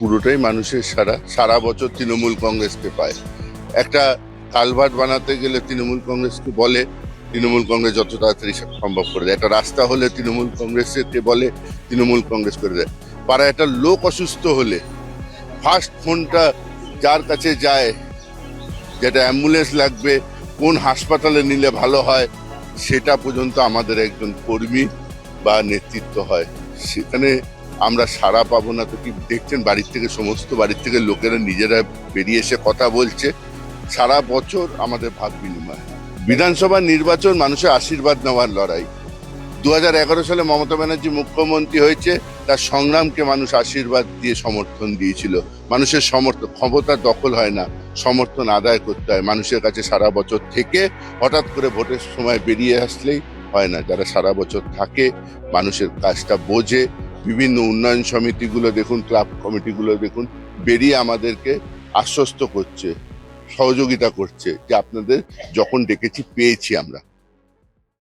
পুরোটাই মানুষের সারা বছর তৃণমূল কংগ্রেসকে পায়। একটা কালভার্ট বানাতে গেলে তৃণমূল কংগ্রেসকে বলে, তৃণমূল কংগ্রেস যত তাড়াতাড়ি সম্ভব করে দেয়। একটা রাস্তা হলে তৃণমূল কংগ্রেসকে বলে, তৃণমূল কংগ্রেস করে দেয়। পাড়ায় একটা লোক অসুস্থ হলে ফার্স্ট ফোনটা যার কাছে যায়, যেটা অ্যাম্বুলেন্স লাগবে, কোন হাসপাতালে নিলে ভালো হয়, সেটা পর্যন্ত আমাদের একজন কর্মী বা নেতৃত্ব হয়। সেখানে আমরা সাড়া পাবো না তো কি? দেখছেন সমস্ত বাড়ির থেকে লোকেরা নিজেরা বেরিয়ে এসে কথা বলছে। সারা বছর আমাদের ভাব বিনিময়। বিধানসভা নির্বাচন মানুষের আশীর্বাদ নেওয়ার লড়াই। 2011 সালে মমতা ব্যানার্জি মুখ্যমন্ত্রী হয়েছে, তার সংগ্রামকে মানুষ আশীর্বাদ দিয়ে সমর্থন দিয়েছিল। মানুষের ক্ষমতা দখল হয় না, সমর্থন আদায় করতে হয়। মানুষের কাছে সারা বছর থেকে হঠাৎ করে ভোটের সময় বেরিয়ে আসলেই হয় না। যারা সারা বছর থাকে, মানুষের কাজটা বোঝে, বিভিন্ন উন্নয়ন সমিতিগুলো দেখুন, ক্লাব কমিটিগুলো দেখুন, বেরিয়ে আমাদেরকে আশ্বস্ত করছে, সহযোগিতা করছে যে আপনাদের যখন ডেকেছি পেয়েছি আমরা।